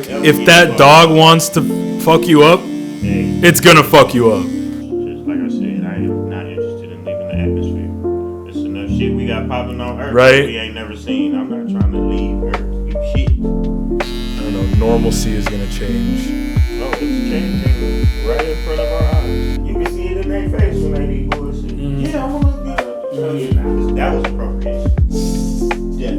If that dog wants to fuck you up, it's gonna fuck you up. Just like I said, I am not interested in leaving the atmosphere. There's enough shit we got popping on Earth Right. that we ain't never seen. I'm not trying to leave Earth to do shit. I don't know. Normalcy is gonna change. No, it's changing right in front of our eyes. You can see it in their face when they be bullshit. Yeah, I want to look good. No, you're not. That was appropriation. Yeah.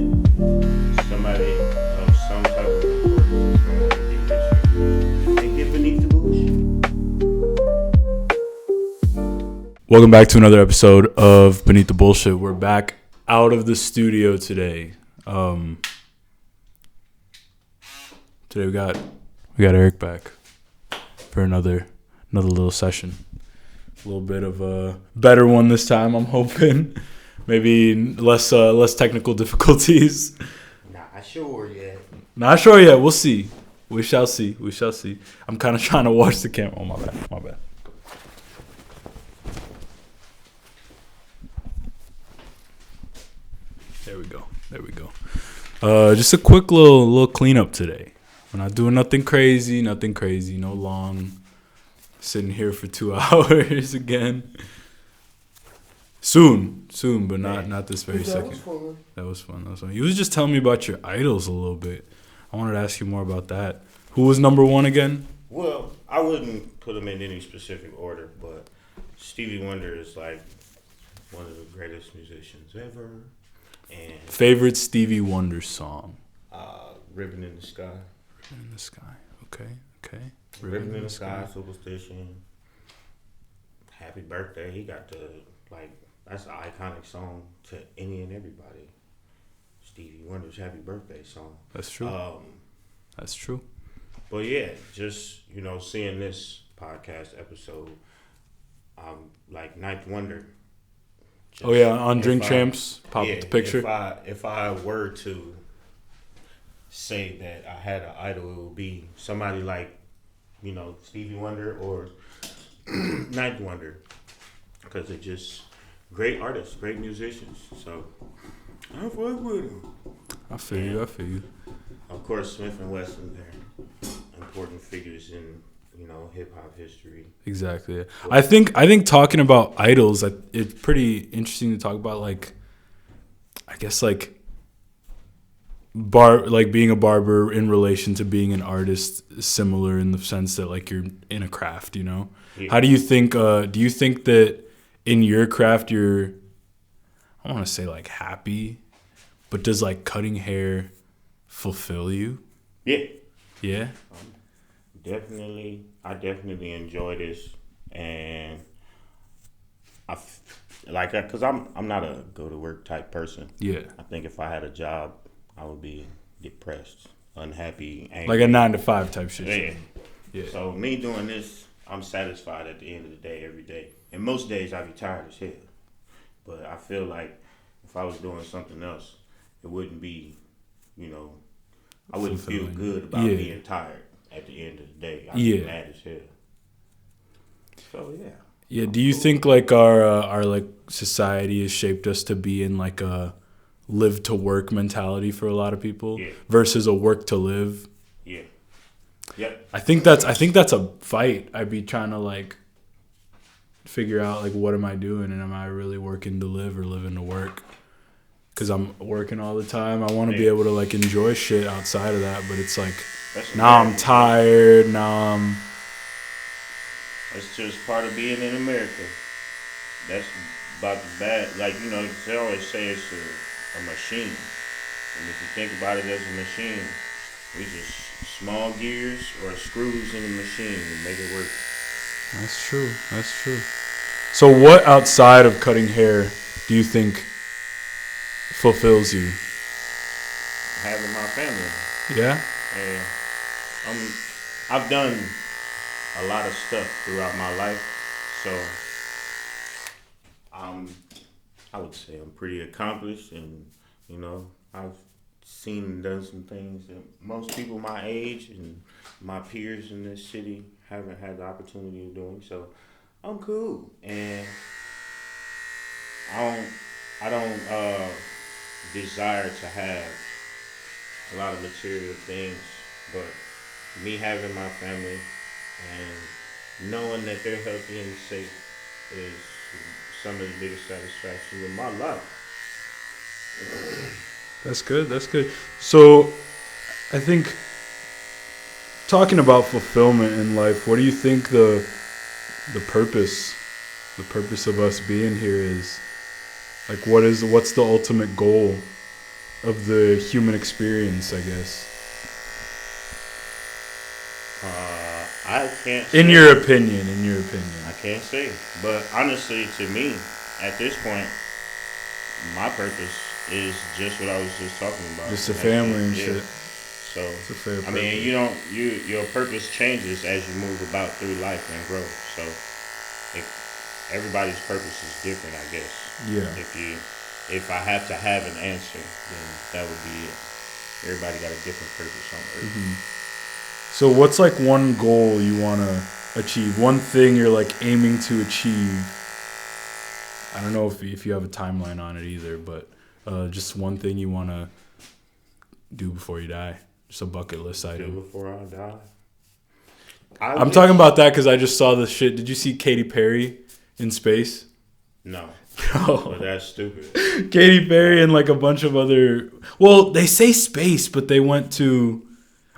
Somebody of some type of importance is going to do this shit. They get beneath the bullshit. Welcome back to another episode of Beneath the Bullshit. We're back out of the studio today. Today we got Eryck back for another little session. A little bit of a better one this time, I'm hoping. Maybe less technical difficulties. Not sure yet. Not sure yet. We'll see. We shall see. I'm kind of trying to watch the camera. Oh, my bad. There we go. Just a quick little cleanup today. We're not doing nothing crazy. No long. Sitting here for 2 hours again. Soon, but not this very second. That was fun. You was just telling me about your idols a little bit. I wanted to ask you more about that. Who was number one again? Well, I wouldn't put them in any specific order, but Stevie Wonder is like one of the greatest musicians ever. And Favorite Stevie Wonder song? Ribbon in the Sky. Ribbon in the Sky. Okay. Ribbon in the Sky, Superstition. Happy Birthday. He got the, that's an iconic song to any and everybody. Stevie Wonder's Happy Birthday song. That's true. That's true. But yeah, just, seeing this podcast episode, like Ninth Wonder. Oh yeah, on Drink Champs, pop up the picture. If I were to say that I had an idol, it would be somebody like, Stevie Wonder or Ninth Wonder, because they're just great artists, great musicians. So I fuck with them. I feel you. Of course, Smith and Wesson, they're important figures in hip hop history. Exactly. I think talking about idols, it's pretty interesting to talk about. Being a barber in relation to being an artist is similar in the sense that you're in a craft. Yeah. How do you think? Do you think that in your craft you're, I don't want to say happy, but does cutting hair fulfill you? Yeah. Yeah. I definitely enjoy this, and because I'm not a go to work type person. Yeah. I think if I had a job, I would be depressed, unhappy, angry. Like a 9-to-5 type shit. Yeah. So me doing this, I'm satisfied at the end of the day, every day. And most days I be tired as hell. But I feel like if I was doing something else, it wouldn't be, I wouldn't feel good about being tired at the end of the day. I'd be mad as hell. So yeah. Yeah. Do you think our society has shaped us to be in a live to work mentality for a lot of people versus a work to live? Yeah. Yep. I think that's a fight. I'd be trying to figure out what am I doing, and am I really working to live or living to work? Because I'm working all the time. I want to be able to enjoy shit outside of that, but it's now I'm tired. That's just part of being in America. That's about the bad. They always say it's a machine. And if you think about it as a machine, we just small gears or screws in the machine and make it work. That's true. So what outside of cutting hair do you think fulfills you? Having my family. Yeah? And I've done a lot of stuff throughout my life, so I would say I'm pretty accomplished, and I've seen and done some things that most people my age and my peers in this city haven't had the opportunity of doing. So I'm cool, and I don't desire to have a lot of material things, but me having my family and knowing that they're healthy and safe is some of the biggest satisfaction in my life. That's good. That's good. So, I think talking about fulfillment in life, what do you think the purpose of us being here is? Like, what's the ultimate goal of the human experience, I guess? I can't say. In your opinion. I can't say. But honestly, to me, at this point, my purpose is just what I was just talking about. Just a family and shit. So, it's a fair I mean, your purpose changes as you move about through life and grow. So, everybody's purpose is different, I guess. Yeah. If I have to have an answer, then that would be it. Everybody got a different purpose on Earth. Mm-hmm. So what's like one goal you want to achieve? One thing you're like aiming to achieve? I don't know if you have a timeline on it either, but just one thing you want to do before you die. Just a bucket list item. Do before I die? I'm talking about that because I just saw the shit. Did you see Katy Perry in space? No. Oh. But that's stupid. Katy Perry and like a bunch of other... Well, they say space, but they went to...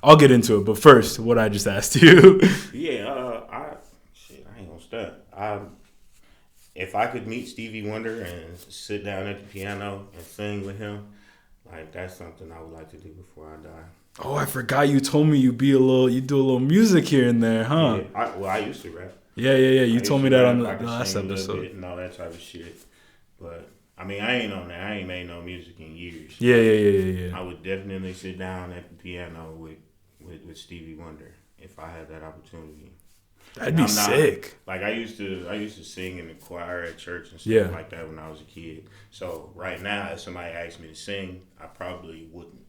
I'll get into it, but first, what I just asked you. Yeah, I ain't gonna stunt. If I could meet Stevie Wonder and sit down at the piano and sing with him, like that's something I would like to do before I die. Oh, I forgot you told me you do a little music here and there, huh? Yeah, I used to rap. Yeah. You told me that on the last episode. episode. And all that type of shit. But I mean, I ain't on that. I ain't made no music in years. Yeah. I would definitely sit down at the piano with Stevie Wonder if I had that opportunity. That'd be sick. Like I used to sing in the choir at church and stuff like that when I was a kid. So right now, if somebody asked me to sing, I probably wouldn't.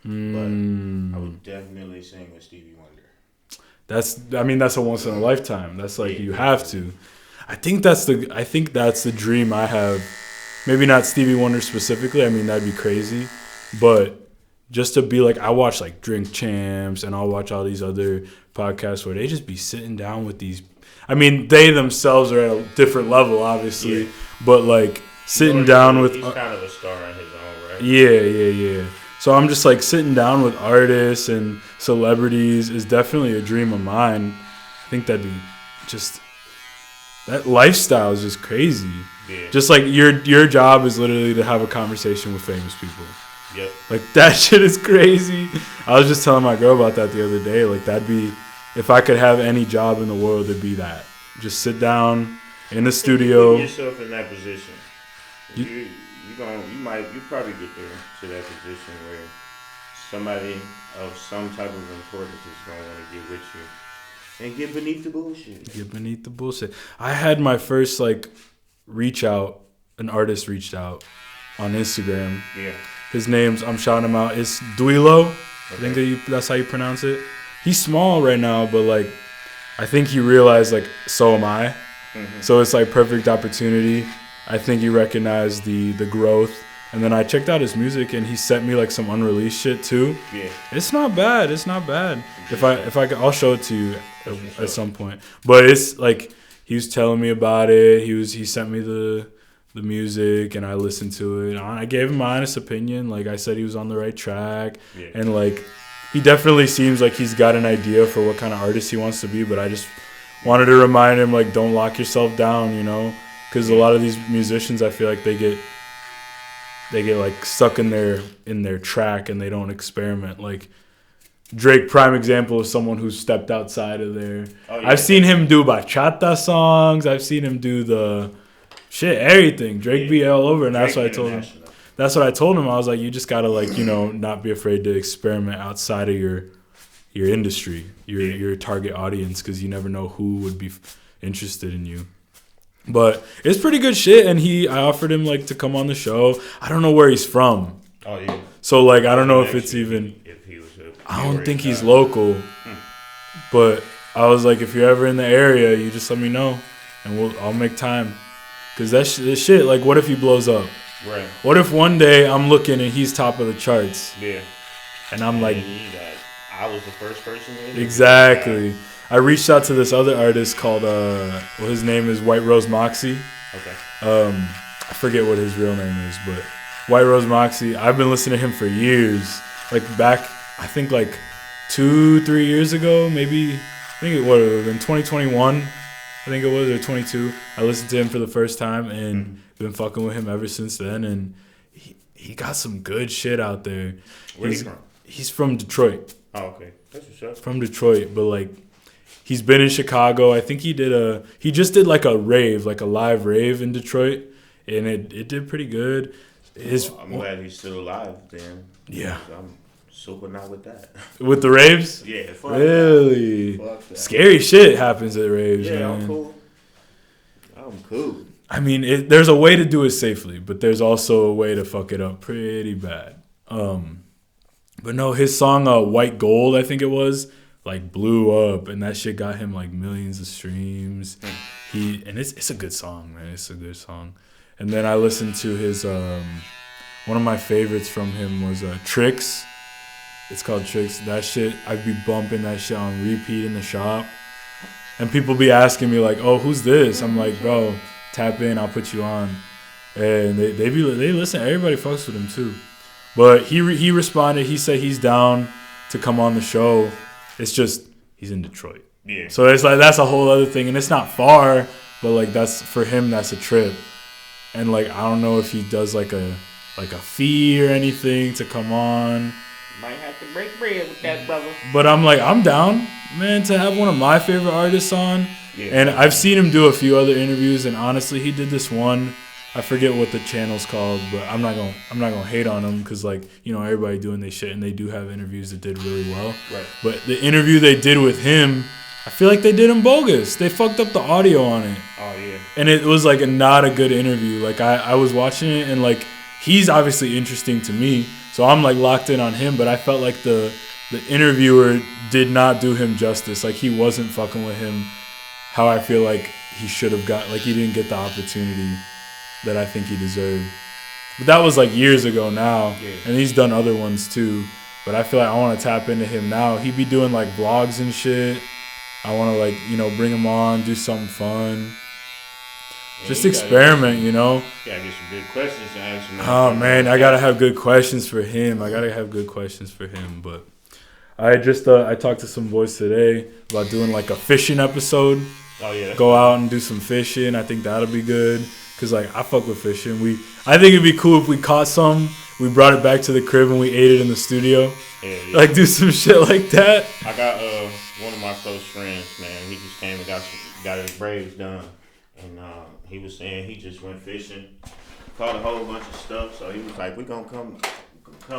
But I would definitely sing with Stevie Wonder. That's a once in a lifetime. That's like you have to. I think that's the dream I have. Maybe not Stevie Wonder specifically. I mean, that'd be crazy, but just to be like, I watch like Drink Champs and I'll watch all these other podcasts where they just be sitting down with these. I mean, they themselves are at a different level, obviously, but like sitting down with. He's kind of a star in his own right. Yeah. So I'm just like sitting down with artists and celebrities is definitely a dream of mine. I think that'd be just, that lifestyle is just crazy. Yeah. Just like your job is literally to have a conversation with famous people. Yep. Like that shit is crazy. I was just telling my girl about that the other day. Like that'd be, if I could have any job in the world, it'd be that. Just sit down in the studio. Put yourself in that position. You probably get there to that position where somebody of some type of importance is gonna want to get with you and get beneath the bullshit. I had my first like reach out. An artist reached out on Instagram. Yeah. His name's, I'm shouting him out, it's Duilo. Okay. I think that's how you pronounce it. He's small right now, but like I think he realized like so am I. Mm-hmm. So it's like perfect opportunity. I think he recognized the growth. And then I checked out his music and he sent me like some unreleased shit too. Yeah. It's not bad. If I could, I'll show it to you at some point. But it's like he was telling me about it. He sent me the music and I listened to it. I gave him my honest opinion. Like I said, he was on the right track. Yeah. And like he definitely seems like he's got an idea for what kind of artist he wants to be. But I just wanted to remind him, like, don't lock yourself down, you know? Because a lot of these musicians, I feel like they get like stuck in their track and they don't experiment. Like Drake, prime example of someone who stepped outside of there. Oh, yeah. I've seen him do bachata songs. I've seen him do everything. Drake be all over, and that's what I told him. That's what I told him. I was like, you just gotta like, you know, not be afraid to experiment outside of your industry, your target audience, because you never know who would be interested in you. But it's pretty good shit, and I offered him like to come on the show. I don't know where he's from. Oh yeah. So like I don't know if it's even. If he was I don't think he's local. But I was like, if you're ever in the area, you just let me know, and I'll make time. Cause this shit, like, what if he blows up? Right. What if one day I'm looking and he's top of the charts? Yeah. And I'm like, I I was the first person to interview. Exactly. I reached out to this other artist called his name is White Rose Moxie. Okay. I forget what his real name is, but White Rose Moxie. I've been listening to him for years. Like back, I think like 2-3 years ago, maybe. I think it would have been 2021. I think it was, or 22. I listened to him for the first time and been fucking with him ever since then. And he got some good shit out there. Where's he from? He's from Detroit. Oh, okay. That's what's up. From Detroit, but like he's been in Chicago. I think he just did like a rave, like a live rave in Detroit, and it did pretty good. I'm glad he's still alive then. Yeah. I'm super not with that. With the raves? Yeah. Fuck really? that. Fuck that. Scary shit happens at raves, yeah, man. I'm cool. I mean, there's a way to do it safely, but there's also a way to fuck it up pretty bad. But no, his song White Gold, I think it was, like blew up, and that shit got him like millions of streams. It's a good song, man. It's a good song. And then I listened to his one of my favorites from him was Tricks. It's called Tricks. That shit, I'd be bumping that shit on repeat in the shop. And people be asking me like, "Oh, who's this?" I'm like, "Bro, tap in, I'll put you on." And they listen. Everybody fucks with him too. But he responded. He said he's down to come on the show. It's just he's in Detroit. Yeah. So it's like that's a whole other thing, and it's not far, but like that's for him. That's a trip. And like I don't know if he does like a fee or anything to come on. Might have to break bread with that brother. But I'm like, I'm down, man, to have one of my favorite artists on. Yeah. And I've seen him do a few other interviews, and honestly, he did this one. I forget what the channel's called, but I'm not gonna hate on him because like everybody doing their shit, and they do have interviews that did really well. Right. But the interview they did with him, I feel like they did him bogus. They fucked up the audio on it. Oh yeah. And it was like not a good interview. Like I was watching it, and like he's obviously interesting to me, so I'm like locked in on him. But I felt like the interviewer did not do him justice. Like he wasn't fucking with him how I feel like he should have got. Like he didn't get the opportunity that I think he deserved. But that was like years ago now. Yeah. And he's done other ones too. But I feel like I want to tap into him now. He be doing like vlogs and shit. I want to like, bring him on, do something fun. Yeah, just experiment, Yeah, gotta get some good questions to ask him. Oh man, I gotta have good questions for him. But I just I talked to some boys today about doing like a fishing episode. Oh yeah. Go out and do some fishing. I think that'll be good. Cause like I fuck with fishing. I think it'd be cool if we caught some, we brought it back to the crib and we ate it in the studio. Yeah. Like do some shit like that. I got one of my close friends, man. He just came and got his braids done, and he was saying he just went fishing, caught a whole bunch of stuff. So he was like, "We gonna come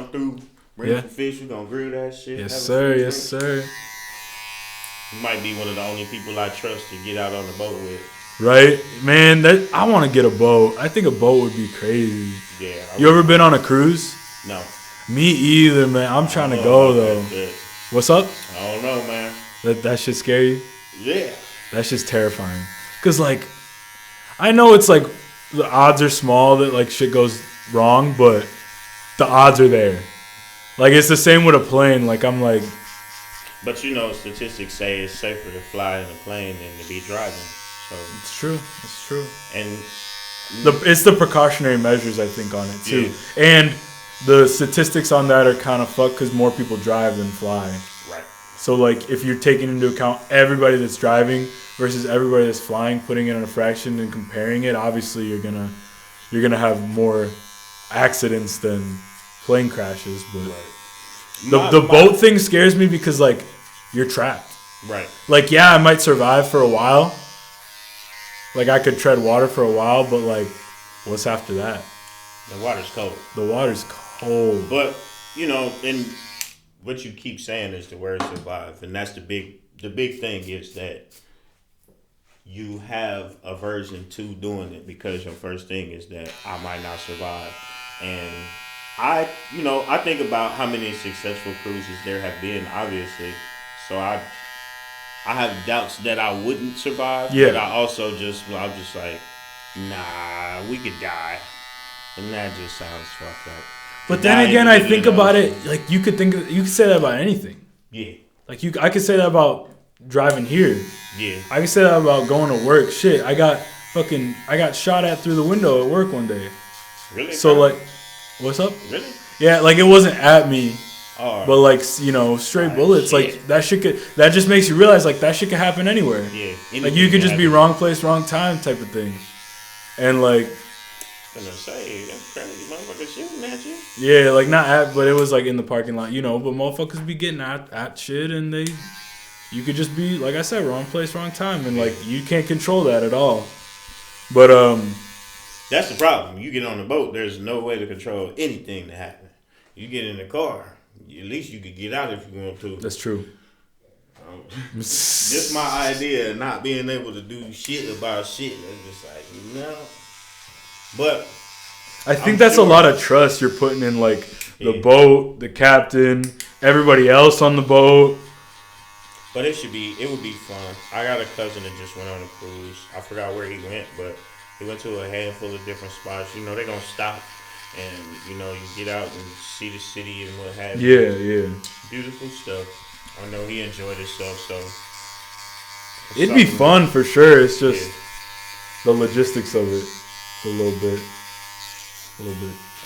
through, bring some fish. We gonna grill that shit." Yes sir, yes sir. He might be one of the only people I trust to get out on the boat with. Right, man. I want to get a boat. I think a boat would be crazy. Yeah. You ever been on a cruise? No. Me either, man. I'm trying to go though. What's up? I don't know, man. That shit scary? Yeah. That shit's terrifying. Cause like, I know it's like the odds are small that like shit goes wrong, but the odds are there. Like it's the same with a plane. Like I'm like. But statistics say it's safer to fly in a plane than to be driving. So it's true. It's true. And it's the precautionary measures I think on it too, and the statistics on that are kind of fucked because more people drive than fly. Right. So like if you're taking into account everybody that's driving versus everybody that's flying, putting it in a fraction and comparing it, obviously you're gonna have more accidents than plane crashes. But the boat thing scares me because like you're trapped. Right. Like I might survive for a while. Like, I could tread water for a while, but, like, what's after that? The water's cold. The water's cold. But, and what you keep saying is the word survive. And that's the big thing is that you have aversion to doing it because your first thing is that I might not survive. And I think about how many successful cruises there have been, obviously. So I have doubts that I wouldn't survive, but I'm just like, nah, we could die. And that just sounds fucked up. But then again, I think about it, like you could say that about anything. Yeah. Like I could say that about driving here. Yeah. I could say that about going to work. Shit, I got shot at through the window at work one day. Really? So like, what's up? Really? Yeah, like it wasn't at me. Oh. But like, you know, straight bullets, shit. like that just makes you realize like that shit could happen anywhere. Yeah. Like you could just be wrong place, wrong time type of thing. And like, I'm gonna say that's crazy, motherfucker shooting at you. Yeah, like not at, but it was like in the parking lot, you know. But motherfuckers be getting at shit, and you could just be like I said, wrong place, wrong time, and like you can't control that at all. But that's the problem. You get on the boat, there's no way to control anything to happen. You get in the car, at least you could get out if you want to. That's true. Just my idea of not being able to do shit about shit. It's just like no. But I think that's a lot of trust you're putting in, like the boat, the captain, everybody else on the boat. But it would be fun. I got a cousin that just went on a cruise. I forgot where he went, but he went to a handful of different spots. You know, they're gonna stop, and you know, you get out and see the city and what have you. Yeah. Beautiful stuff. I know he enjoyed himself, so it'd be fun for sure. It's just the logistics of it. A little bit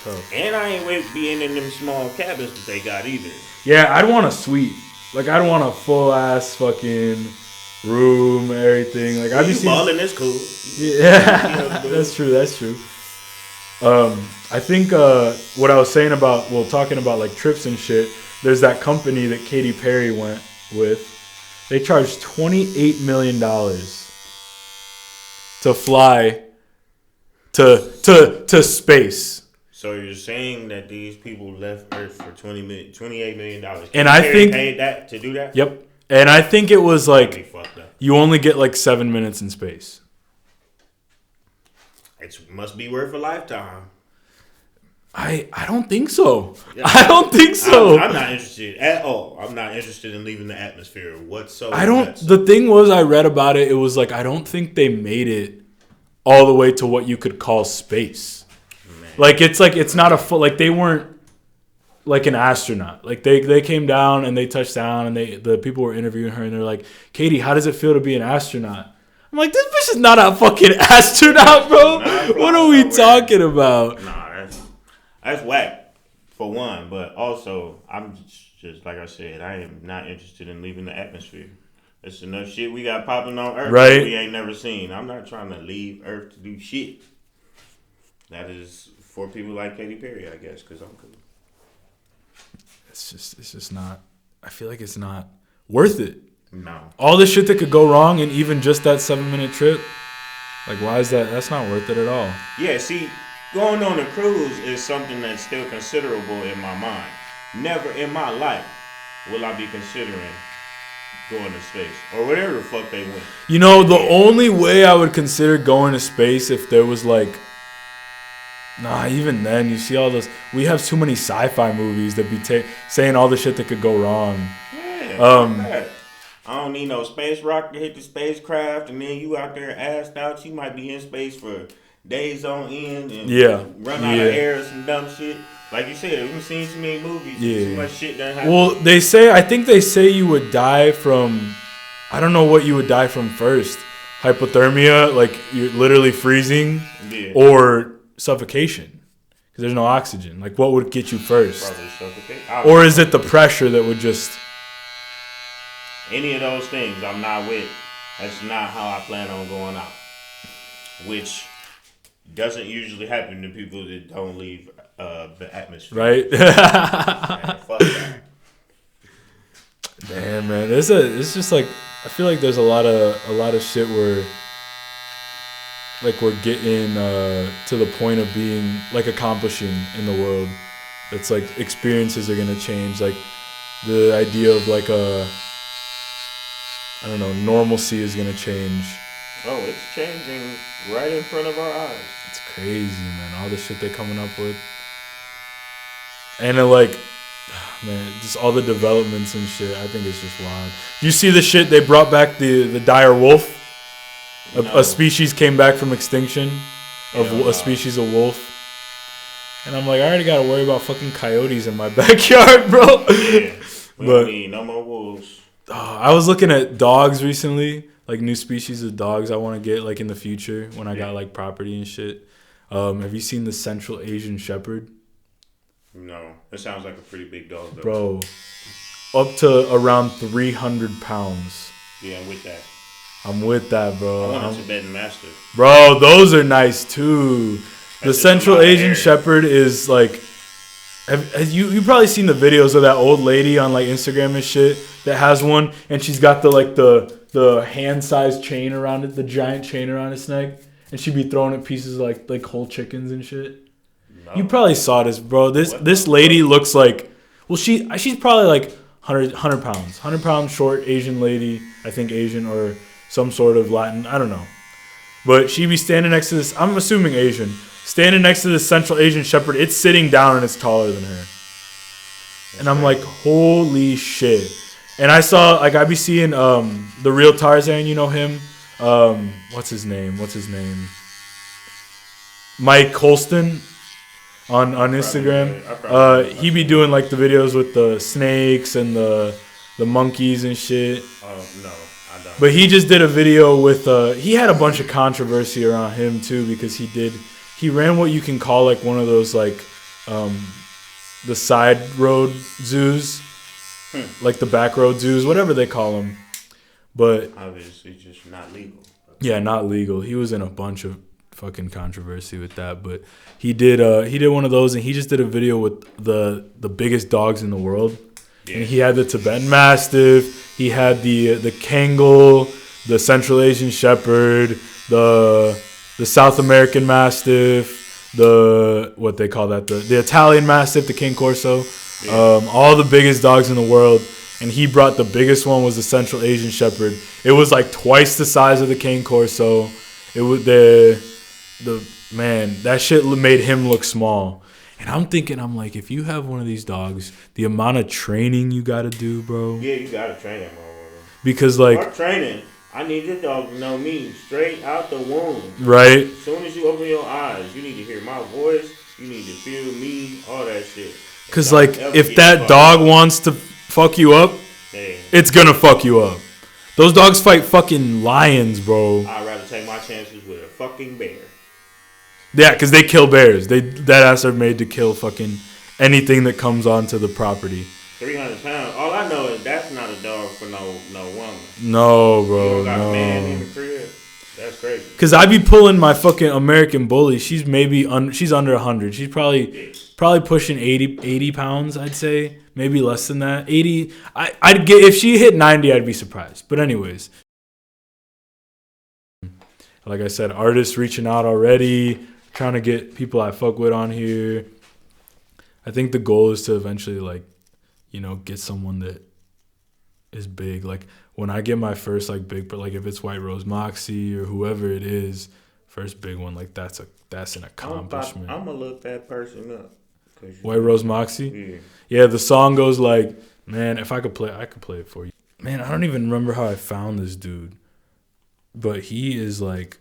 tough. And I ain't with being in them small cabins that they got either. Yeah, I'd want a suite. Like I'd want a full ass fucking room, everything. Like I'd be balling is cool. Yeah, that's true. I think what I was saying about talking about like trips and shit. There's that company that Katy Perry went with. They charged $28 million to fly to space. So you're saying that these people left Earth for $28 million. And I think paid that to do that? Yep. And I think it was like you only get like 7 minutes in space. It must be worth a lifetime. I don't think so. Yeah. I don't think so. I'm not interested at all. I'm not interested in leaving the atmosphere whatsoever. The thing was, I read about it. It was like I don't think they made it all the way to what you could call space. Man. Like it's not a full, like they weren't like an astronaut. Like they came down and they touched down and the people were interviewing her and they're like, Katie, how does it feel to be an astronaut? I'm like, this bitch is not a fucking astronaut, bro. What are we talking about? Nah, that's whack for one, but also I'm just like I said, I am not interested in leaving the atmosphere. There's enough shit we got popping on Earth that we ain't never seen. I'm not trying to leave Earth to do shit. That is for people like Katy Perry, I guess, because I'm cool. It's just not. I feel like it's not worth it. No. All the shit that could go wrong, and even just that 7-minute trip. Like, why is that? That's not worth it at all. Yeah. See, going on a cruise is something that's still considerable in my mind. Never in my life will I be considering going to space or whatever the fuck they went. You know, the only way I would consider going to space if there was like, even then you see all those. We have too many sci-fi movies that be saying all the shit that could go wrong. Yeah. I don't need no space rocket to hit the spacecraft, and then you out there assed out. You might be in space for days on end and run out of air or some dumb shit. Like you said, we've seen too many movies. Too much shit done happen. Well, I think they say you would die from, I don't know what you would die from first. Hypothermia, like you're literally freezing, or suffocation, because there's no oxygen. Like what would get you first? Probably suffocate. Or is it the pressure that would just... Any of those things I'm not with. That's not how I plan on going out. Which doesn't usually happen to people that don't leave the atmosphere. Right? Man, fuck that. Damn, man. It's just like, I feel like there's a lot of shit where like we're getting to the point of being like accomplishing in the world. It's like experiences are gonna change. Like the idea of like normalcy is gonna change. Oh, it's changing right in front of our eyes. It's crazy, man. All the shit they're coming up with. And like, man, just all the developments and shit. I think it's just wild. You see the shit they brought back the dire wolf? A species came back from extinction of a species of wolf. And I'm like, I already gotta worry about fucking coyotes in my backyard, bro. Yeah. We don't need no more wolves. I was looking at dogs recently, like new species of dogs I want to get like in the future when I got like property and shit. Have you seen the Central Asian Shepherd? No, it sounds like a pretty big dog though. Bro, up to around 300 pounds. Yeah, I'm with that. I'm with that, bro. I want a Tibetan Mastiff. Bro, those are nice too. The Central Asian Shepherd is like, have you probably seen the videos of that old lady on like Instagram and shit that has one, and she's got the hand-sized chain around it, the giant chain around its neck, and she'd be throwing it pieces of like whole chickens and shit. No. You probably saw this, bro. This lady looks like, well, she's probably like 100 pounds, 100 pound short Asian lady, I think Asian or some sort of Latin, I don't know. But she'd be standing next to this, I'm assuming Asian, standing next to this Central Asian Shepherd. It's sitting down and it's taller than her. And I'm like, holy shit. And I saw, like, I be seeing the real Tarzan, you know him? What's his name? Mike Colston on Instagram. He be doing, like, the videos with the snakes and the monkeys and shit. Oh, no. But he just did a video with, he had a bunch of controversy around him too, because he ran what you can call like one of those like, the side road zoos, like the back road zoos, whatever they call them. But obviously just not legal. Yeah, not legal. He was in a bunch of fucking controversy with that, but he did one of those, and he just did a video with the biggest dogs in the world. Yeah. And he had the Tibetan Mastiff, he had the Kangal, the Central Asian Shepherd, the South American Mastiff, what they call that, the Italian Mastiff, the Cane Corso, all the biggest dogs in the world. And he brought the biggest one was the Central Asian Shepherd. It was like twice the size of the Cane Corso. It was that shit made him look small. And I'm like, if you have one of these dogs, the amount of training you got to do, bro. Yeah, you got to train that motherfucker. Because, like... Start training. I need this dog to know me straight out the womb. Right. As soon as you open your eyes, you need to hear my voice. You need to feel me. All that shit. Because, like, if that dog wants to fuck you up, it's going to fuck you up. Those dogs fight fucking lions, bro. I'd rather take my chances with a fucking bear. Yeah, because they kill bears. That ass are made to kill fucking anything that comes onto the property. 300 pounds. All I know is that's not a dog for no woman. No, bro. You don't got a man in the crib. That's crazy. Because I be pulling my fucking American Bully. She's she's under 100. She's probably pushing 80 pounds, I'd say. Maybe less than that. 80. I'd get, if she hit 90, I'd be surprised. But anyways. Like I said, artists reaching out already. Trying to get people I fuck with on here. I think the goal is to eventually, like, you know, get someone that is big. Like, when I get my first, like, big, but like, if it's White Rose Moxie or whoever it is, first big one, like, that's an accomplishment. I'm gonna look that person up. White Rose Moxie? Yeah, the song goes like, man, if I could play it for you. Man, I don't even remember how I found this dude. But he is, like,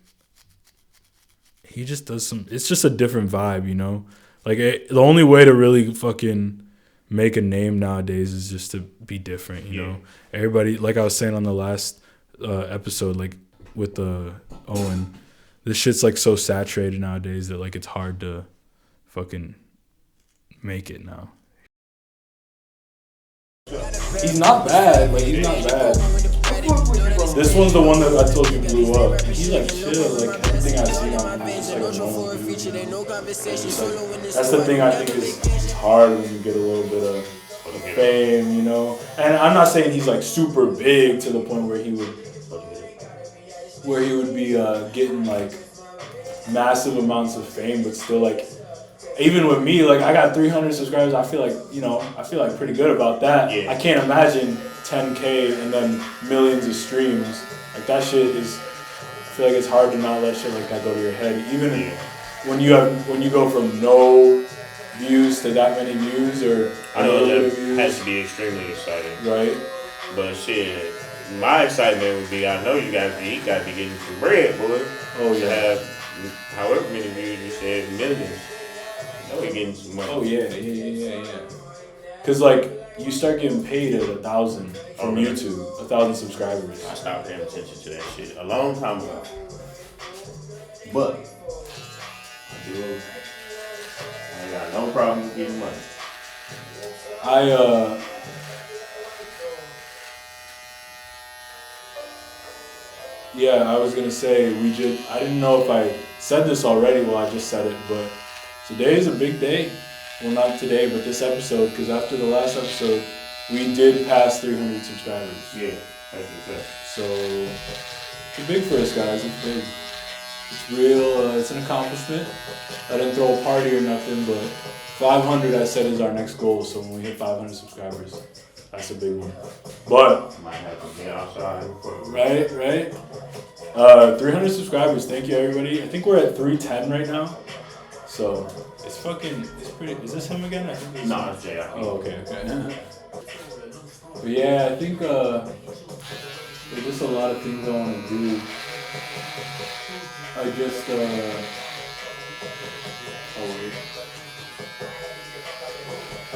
he just does it's just a different vibe, you know? Like, the only way to really fucking make a name nowadays is just to be different, you know? Everybody, like I was saying on the last episode, like, with Owen, this shit's, like, so saturated nowadays that, like, it's hard to fucking make it now. He's not bad. Like, he's not bad. This one's the one that I told you blew up. He's like chill. Like, everything I've seen on him is like a normal dude. That's the thing I think is hard when you get a little bit of fame, you know? And I'm not saying he's like super big to the point where he would be getting like massive amounts of fame, but still, like, even with me, like, I got 300 subscribers. I feel like pretty good about that. Yeah. I can't imagine 10K and then millions of streams. Like, that shit is, I feel like it's hard to not let shit like that go to your head. Even when you go from no views to that many views, or I know that has to be extremely exciting. Right. But shit, my excitement would be, I know you got to be getting some bread, boy. Oh, yeah. To have however many views you said, millions. I know you're getting some money. Oh, yeah. Because, like, you start getting paid at 1,000 from YouTube, 1,000 subscribers. I stopped paying attention to that shit a long time ago. But I ain't got no problem with getting money. Yeah, I was gonna say I didn't know if I said this already. Well, I just said it, but today is a big day. Well, not today, but this episode, because after the last episode, we did pass 300 subscribers. Yeah, that's exactly. So it's big for us, guys. It's big. It's real. It's an accomplishment. I didn't throw a party or nothing, but 500 I said is our next goal. So when we hit 500 subscribers, that's a big one. But might have to get outside. Right. 300 subscribers. Thank you, everybody. I think we're at 310 right now. So it's pretty. Is this him again? I think this no, it's Jay. Oh, okay. But yeah, I think there's just a lot of things I want to do. I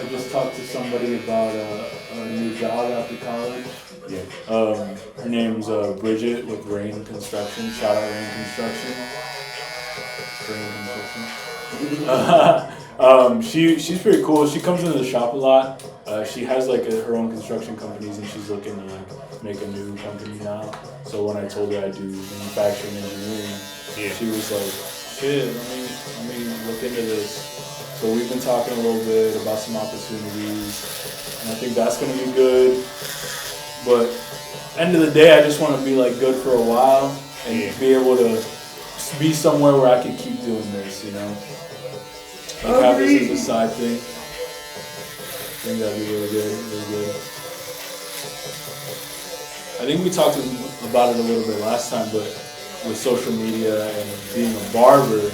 just talked to somebody about a new job after college. Yeah. Her name's Bridget with Rain Construction. Shout out Rain Construction. She's pretty cool. She comes into the shop a lot. She has her own construction companies, and she's looking to make a new company now. So when I told her I do manufacturing engineering, she was like, "Shit, let me look into this." So we've been talking a little bit about some opportunities, and I think that's gonna be good. But end of the day, I just want to be good for a while and be able to be somewhere where I can keep doing this, have this as a side thing. I think that'd be really good, really good. I think we talked about it a little bit last time, but with social media and being a barber,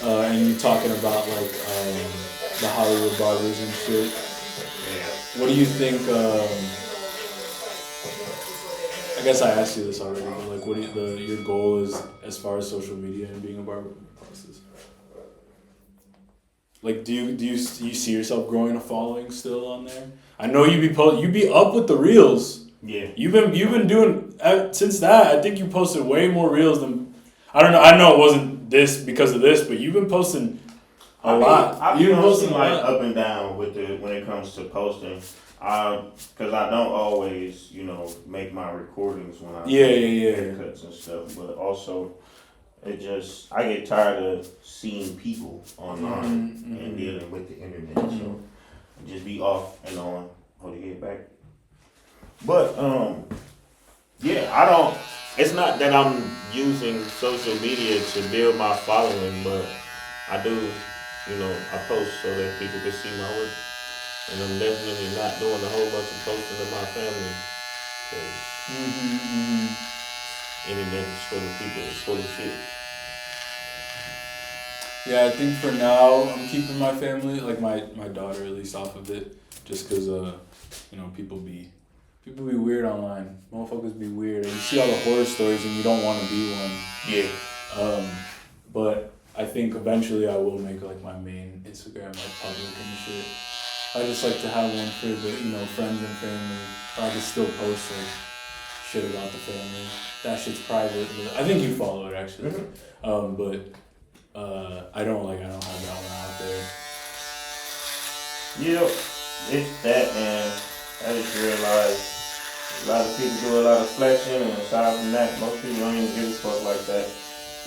and you talking about the Hollywood barbers and shit. What do you think? I guess I asked you this already, but what your goal is as far as social media and being a barber? Do you see yourself growing a following still on there? I know you be up with the reels. Yeah. You've been doing since that. I think you posted way more reels than I don't know. I know it wasn't this because of this, but you've been posting a lot. I've been posting up and down when it comes to posting. Because I don't always, make my recordings when I do haircuts and stuff. But also, I get tired of seeing people online and dealing with the internet. So I just be off and on. Hold your head back. But I don't. It's not that I'm using social media to build my following, but I do. I post so that people can see my work. And I'm definitely not doing a whole bunch of posting to my family. Because internet is full of people, it's full of shit. Yeah, I think for now, I'm keeping my family, my daughter at least, off of it. Just because, people be weird online. Motherfuckers be weird. And you see all the horror stories and you don't want to be one. Yeah. But I think eventually I will make, my main Instagram, public and shit. I just like to have one for the, friends and family. I can still post, shit about the family. That shit's private. But I think you follow it, actually. But I don't have that one out there. Yeah, it's that, man. I just realized a lot of people do a lot of flexing, and aside from that, most people don't even give a fuck like that.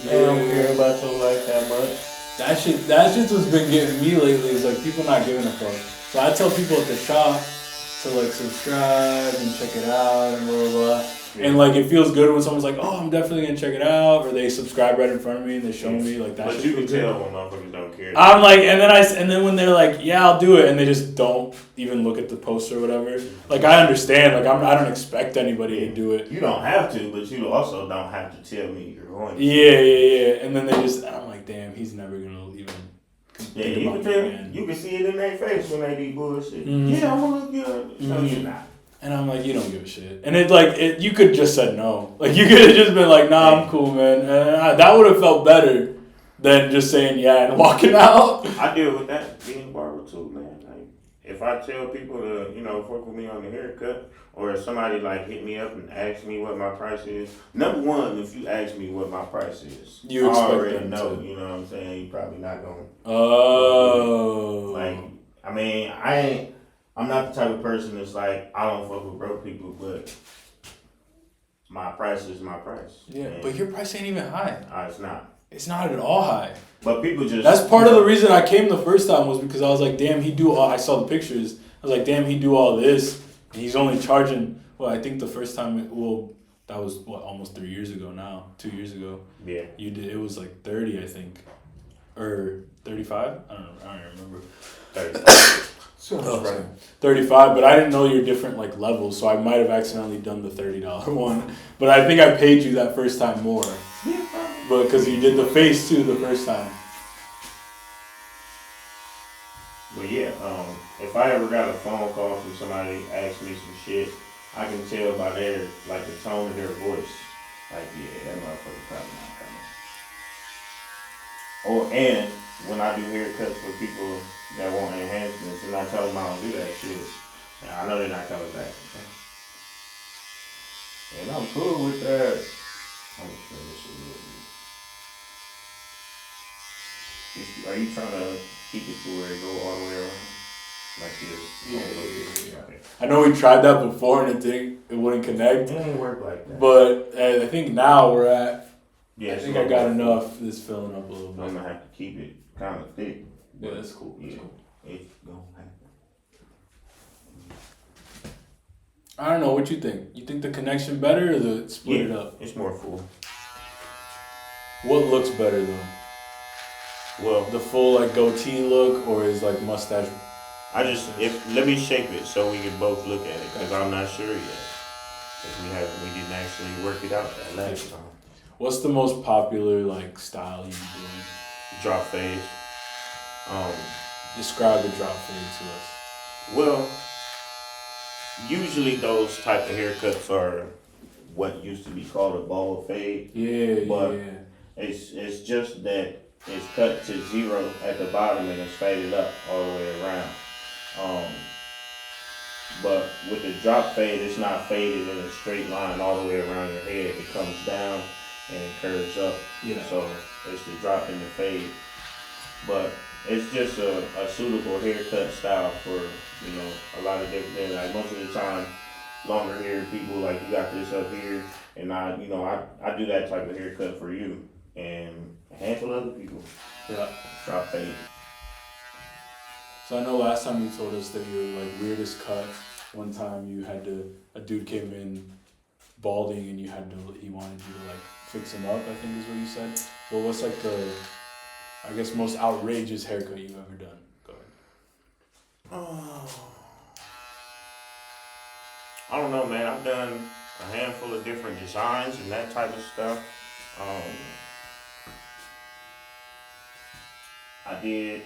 They don't care about your life that much. That shit's what's been getting me lately is people not giving a fuck. So I tell people at the shop to subscribe and check it out and blah blah blah. Yeah. And it feels good when someone's like, "Oh, I'm definitely gonna check it out," or they subscribe right in front of me and they show me that. But you can tell when motherfuckers don't care. I'm and then when they're like, "Yeah, I'll do it," and they just don't even look at the post or whatever. I understand. I don't expect anybody to do it. You don't have to, but you also don't have to tell me you're going to. Yeah. And then I'm like, damn, he's never gonna even. Yeah, you can tell. You can see it in their face when they do bullshit. Yeah, I'm gonna look good. No, you're not. And I'm like, you don't give a shit. And you could just said no. You could have just been like, nah, I'm cool, man. And that would have felt better than just saying yeah and walking out. I deal with that being a barber too, man. if I tell people to, fuck with me on the haircut, or if somebody like hit me up and ask me what my price is, number one, if you ask me what my price is, you I expect already them know. to. You know what I'm saying? You probably not gonna. Oh. Like, I mean, I'm not the type of person that's like, I don't fuck with broke people, but my price is my price. Yeah, but your price ain't even high. It's not. It's not at all high. But people just. That's part of the reason I came the first time was because I was like, damn, he do all. I saw the pictures. I was like, damn, he do all this, and he's only charging. Well, I think the first time, that was almost 3 years ago now, 2 years ago. Yeah. You did. It was like 30, I think, or 35. I don't remember. 35. Oh, 35, but I didn't know your different like levels, so I might have accidentally done the $30 one. But I think I paid you that first time more. Yeah. But because you did the face too the first time. But yeah, if I ever got a phone call from somebody asking me some shit, I can tell by their the tone of their voice. Like, yeah, that motherfucker probably not coming. And when I do haircuts for people that want enhancements, and I tell them I don't do that shit, I know they're not coming back. And I'm cool with that. I'm gonna spin this a little bit. Are you trying to keep it to where it go all the way around? Like this? Yeah. Okay. I know we tried that before and it wouldn't connect. It didn't work like that. But I think now we're at. Yeah, I think I got enough. It's filling up a little bit. I'm gonna have to keep it kind of thick. Yeah, that's cool. It's gonna happen. I don't know. What you think? You think the connection better or the split it up? It's more full. What looks better though? Well, the full goatee look or is mustache? Let me shape it so we can both look at it because I'm not sure yet. Because we didn't actually work it out that last time. What's the most popular style you be doing? Drop fade. Describe the drop fade to us. Well, usually those type of haircuts are what used to be called a bald fade. But it's just that it's cut to zero at the bottom and it's faded up all the way around. But with the drop fade, it's not faded in a straight line all the way around your head. It comes down and it curves up. Yeah. So it's the drop and the fade. But it's just a suitable haircut style for, a lot of different things. Like most of the time, longer hair people, you got this up here, and I do that type of haircut for you and a handful of other people. Yeah. Drop fade. So I know last time you told us that your weirdest cut. One time a dude came in balding and he wanted you to fix him up. I think is what you said. But what's the, I guess, most outrageous haircut you've ever done? Go ahead. I don't know, man. I've done a handful of different designs and that type of stuff. I did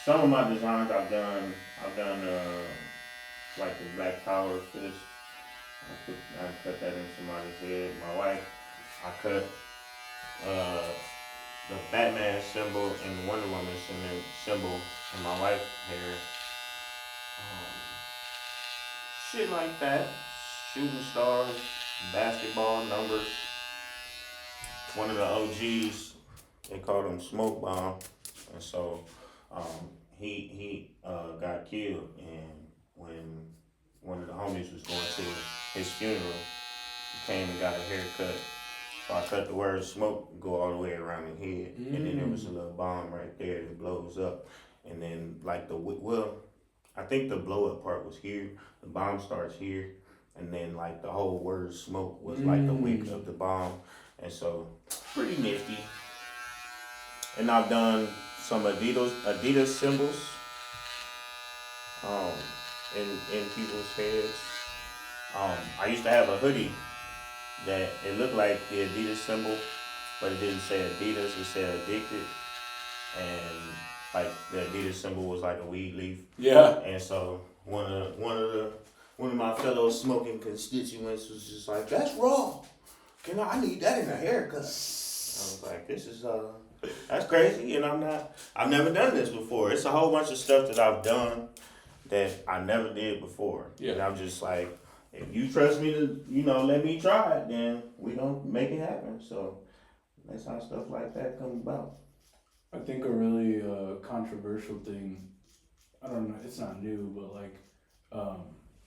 some of my designs. I've done the black power fist. I cut that in somebody's head. My wife, I cut the Batman symbol and the Wonder Woman symbol in my wife's hair. Shit like that. Shooting stars, basketball numbers. One of the OGs, they called him Smoke Bomb, and so he got killed. And when one of the homies was going to his funeral, he came and got a haircut. So I cut the word smoke, go all the way around his head, and then there was a little bomb right there that blows up, and then I think the blow up part was here. The bomb starts here, and then the whole word smoke was the wick of the bomb, and so pretty nifty. And I've done some Adidas symbols in people's heads. I used to have a hoodie that it looked like the Adidas symbol, but it didn't say Adidas, it said addicted. And the Adidas symbol was a weed leaf. Yeah. And so one of my fellow smoking constituents was just like, "That's wrong. I need that in a haircut." I was like, "This is that's crazy," and I've never done this before. It's a whole bunch of stuff that I've done. that I never did before. Yeah. And I'm just like, if you trust me to, let me try it, then we gonna make it happen. So that's how stuff like that come about. I think a really controversial thing, I don't know, it's not new, but like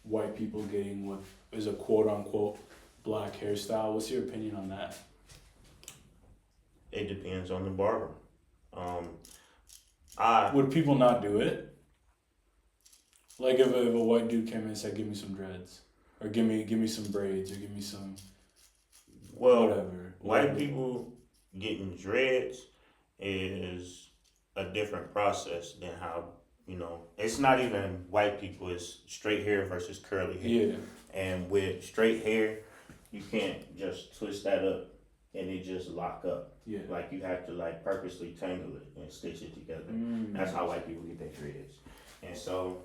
white people getting what is a quote unquote black hairstyle. What's your opinion on that? It depends on the barber. Would people not do it? Like if a white dude came in and said, "Give me some dreads," or give me some braids, or give me some whatever. White people getting dreads is a different process than how it's not even white people. It's straight hair versus curly hair. Yeah. And with straight hair, you can't just twist that up and it just lock up. Yeah. Like you have to like purposely tangle it and stitch it together. That's how white people get their dreads. And so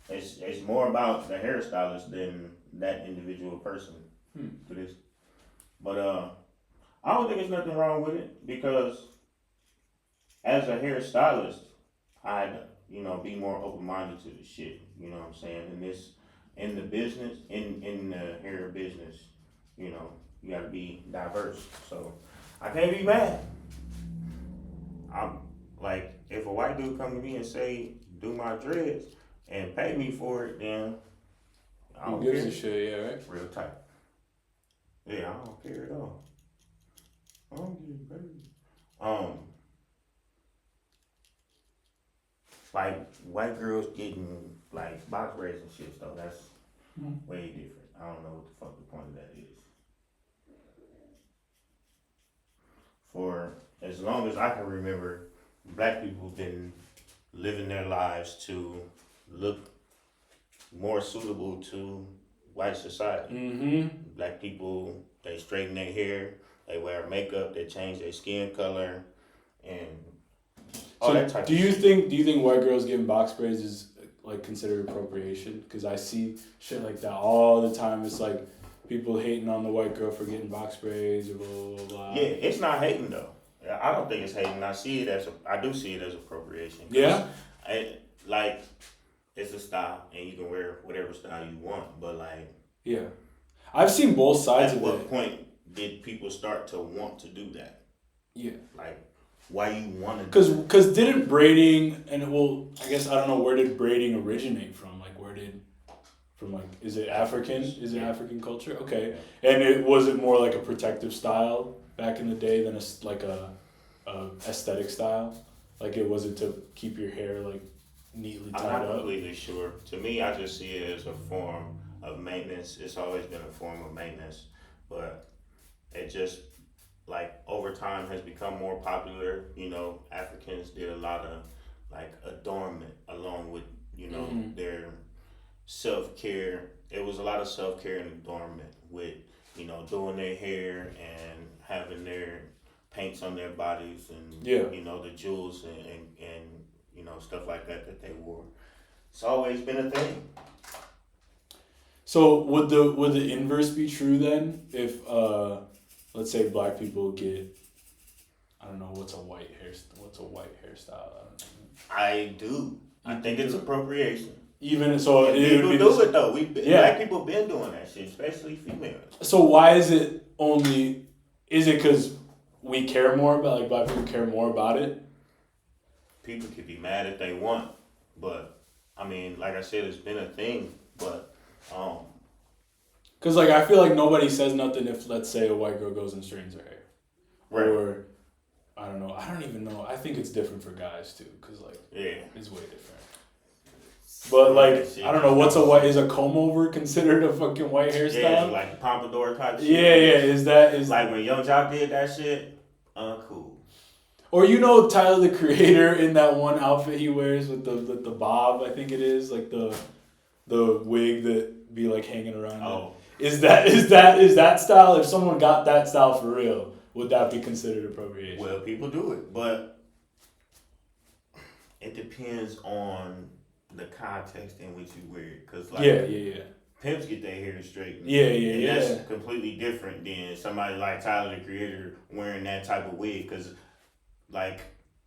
it's more about the hairstylist than that individual person for this. But I don't think there's nothing wrong with it because as a hairstylist, I'd be more open minded to the shit. You know what I'm saying? In the business, in the hair business, you gotta be diverse. So I can't be mad. I'm like, if a white dude come to me and say, do my dreads and pay me for it, then I don't care. Who gives a shit, yeah, right? Real tight. Yeah, I don't care at all. I don't get paid. Like white girls getting like box braids and shit though, that's way different. I don't know what the fuck the point of that is. For as long as I can remember, black people have been living their lives to look more suitable to white society. Black people, they straighten their hair, they wear makeup, they change their skin color, and all that type of shit. Do you think white girls getting box braids is like considered appropriation? Because I see shit like that all the time. It's like people hating on the white girl for getting box braids or blah blah blah. Yeah, it's not hating though. I don't think it's hating. I do see it as appropriation. Yeah. It's a style, and you can wear whatever style you want. But like, yeah, I've seen both sides of it. At what point did people start to want to do that? Yeah. Like, why you want to? Because didn't braiding I guess I don't know, where did braiding originate from? Like is it African? Is it African culture? Okay. And it more like a protective style back in the day than a aesthetic style? Like it wasn't to keep your hair like neatly tied up? I'm not completely sure. To me, I just see it as a form of maintenance. It's always been a form of maintenance, but it just like over time has become more popular. Africans did a lot of like adornment along with their self-care. It was a lot of self-care and adornment with doing their hair and having their paints on their bodies and the jewels and stuff like that they wore. It's always been a thing. So would the inverse be true then? If let's say black people get, I don't know, what's a white hairstyle? I do. I think it's appropriation. Even so, people do it though. Black people been doing that shit, especially females. So why is it only? Is it because we care more about, like, black people care more about it? People can be mad if they want, but I mean, like I said, it's been a thing. But because like I feel like nobody says nothing if, let's say, a white girl goes and straightens her hair, right? Or I don't know. I don't even know. I think it's different for guys too, because like it's way different. But like I don't know, is a comb over considered a fucking white hairstyle? Yeah, like pompadour type shit. Yeah. Is like when Young Jock did that shit? Uncool. Or Tyler the Creator in that one outfit he wears with the bob, I think it is, like the wig that be like hanging around. Oh. Is that style? If someone got that style for real, would that be considered appropriation? Well, people do it, but it depends on the context in which you wear it. Cause like pimps get their hair straightened. And that's completely different than somebody like Tyler the Creator wearing that type of wig. Cause like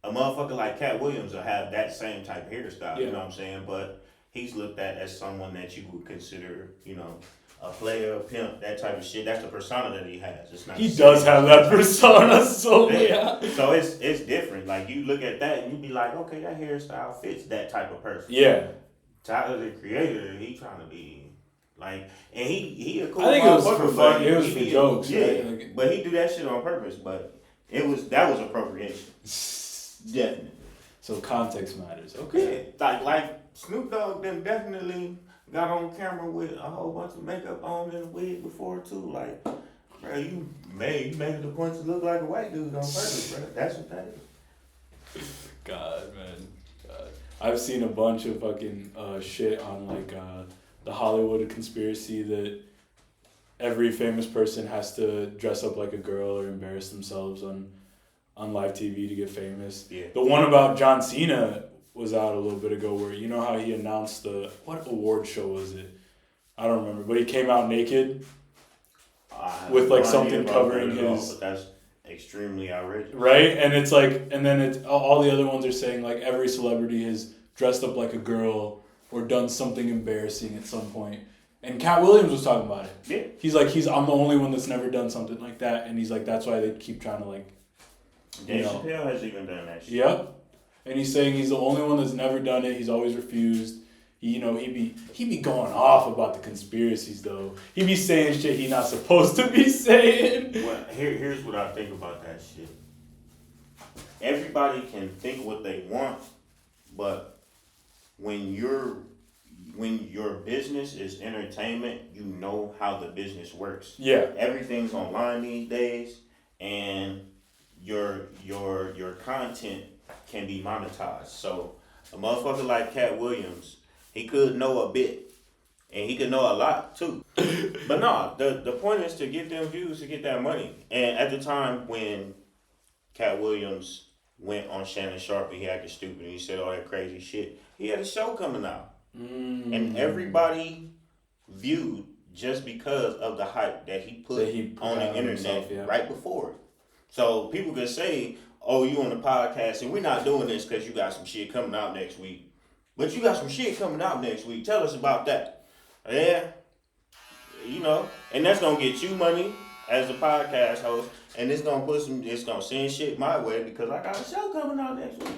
a motherfucker like Cat Williams will have that same type of hairstyle. You know what I'm saying? But he's looked at as someone that you would consider, you know, a player, a pimp, that type of shit. That's the persona that he has. It's not. He does have that persona, so yeah. So it's different. Like you look at that and you be like, okay, that hairstyle fits that type of person. Yeah. Tyler, the creator, he trying to be like, and he a cool. I think it was for fun. It was for jokes. Yeah, right? but he do that shit on purpose. But that was appropriation. Definitely. So context matters. Okay. Yeah, like Snoop Dogg then definitely got on camera with a whole bunch of makeup on and a wig before too. Like, bro, you made the point to look like a white dude on purpose, bro. That's what that is. God, man. God. I've seen a bunch of fucking shit on like the Hollywood conspiracy that every famous person has to dress up like a girl or embarrass themselves on live TV to get famous. Yeah. The one about John Cena was out a little bit ago where, you know how he announced what award show was it? I don't remember, but he came out naked with like something covering his... But that's extremely outrageous. Right? And it's like, and then it's all the other ones are saying like every celebrity has dressed up like a girl or done something embarrassing at some point. And Cat Williams was talking about it. Yeah. He's like, I'm the only one that's never done something like that. And he's like, that's why they keep trying to like... Dave Chappelle has even done that shit. Yep. And he's saying he's the only one that's never done it. He's always refused. He be going off about the conspiracies though. He be saying shit he not supposed to be saying. Well, here's what I think about that shit. Everybody can think what they want, but when your business is entertainment, you know how the business works. Yeah. Everything's online these days, and your content can be monetized. So a motherfucker like Cat Williams, he could know a bit, and he could know a lot too. But no, the point is to get them views, to get that money. And at the time when Cat Williams went on Shannon Sharp and he acted stupid and he said all that crazy shit, he had a show coming out. And everybody viewed just because of the hype that he put on the internet right before it. So people could say, oh, you on the podcast and we're not doing this because you got some shit coming out next week. But you got some shit coming out next week. Tell us about that. Yeah. You know, and that's going to get you money as a podcast host. And it's going to send shit my way because I got a show coming out next week.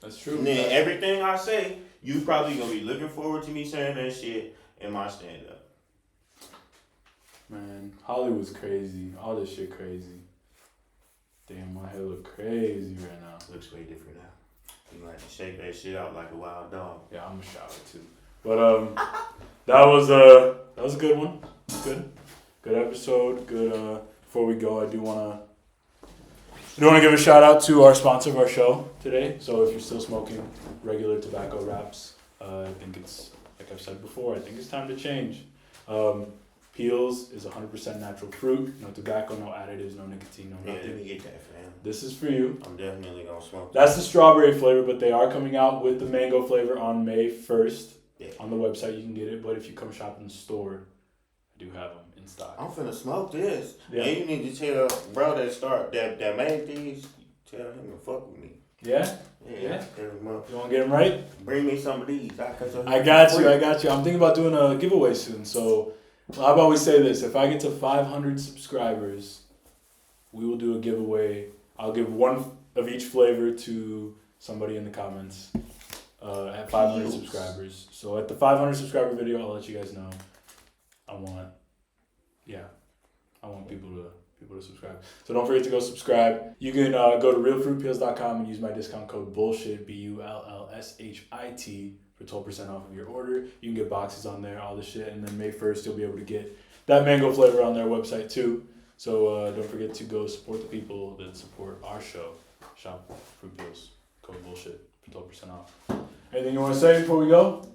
That's true. And then everything I say, you probably going to be looking forward to me saying that shit in my stand-up. Man, Hollywood's crazy. All this shit crazy. Damn, my hair look crazy right now. Looks way different now. You gonna have to shake that shit out like a wild dog. Yeah, I'm gonna shower too. But that was a good one. Good episode. Good. Before we go, I do wanna give a shout out to our sponsor of our show today. So if you're still smoking regular tobacco wraps, I think it's like I've said before. I think it's time to change. Peels is 100% natural fruit, no tobacco, no additives, no nicotine, no nothing. Yeah, let me get that, fam. This is for you. I'm definitely gonna smoke. That's the strawberry flavor, but they are coming out with the mango flavor on May 1st. Yeah. On the website you can get it, but if you come shop in the store, I do have them in stock. I'm finna smoke this. Yeah. And you need to tell bro that made these, tell him to fuck with me. Yeah? Yeah. You want to get them right? Bring me some of these. I got you. I'm thinking about doing a giveaway soon, so... How about we say this? If I get to 500 subscribers, we will do a giveaway. I'll give one of each flavor to somebody in the comments at 500 subscribers. So at the 500 subscriber video, I'll let you guys know. I want people to subscribe. So don't forget to go subscribe. You can go to realfruitpeels.com and use my discount code BULLSHIT, BULLSHIT, for 12% off of your order. You can get boxes on there, all this shit, and then May 1st you'll be able to get that mango flavor on their website too. So don't forget to go support the people that support our show. Shop Fruit Peels. Code BULLSHIT for 12% off. Anything you want to say before we go?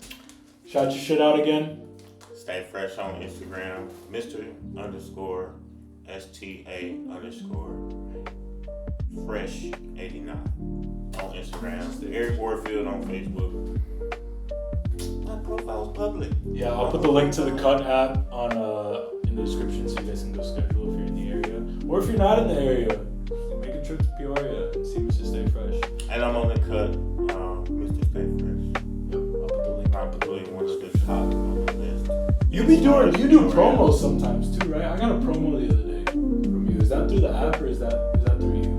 Shout your shit out again. Stay fresh on Instagram, Mr._STA_fresh89 on Instagram. Eryck Warfield on Facebook. My profile's public. Yeah, I'll put the link to the Cut app on in the description so you guys can go schedule if you're in the area. Or if you're not in the area, make a trip to Peoria and see Mr. Stā Fresh. And I'm on the Cut, Mr. Stā Fresh. Yep, I'll put the link. I'll put the link You do promos sometimes too, right? I got a promo the other day from you. Is that through the app or is that through you?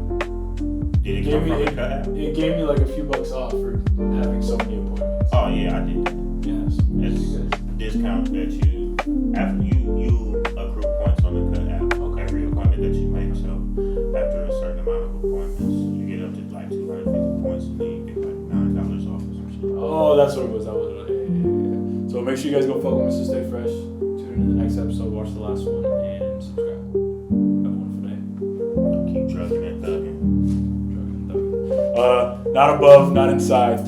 Did it come from the cut app? It gave me like a few bucks off for having so many appointments. Oh yeah, I did that. Yes. It's discount that you after you accrue points on the cut app. Okay. Every appointment that you make. So after a certain amount of appointments, you get up to like 250 points, and then you get like $9 off or some shit. Oh, that's what it was. That was it. Yeah. So make sure you guys go follow Mr. Stā Fresh. Tune in to the next episode. Watch the last one and subscribe. Have a wonderful day. Keep drugging and thugging. Not above, not inside.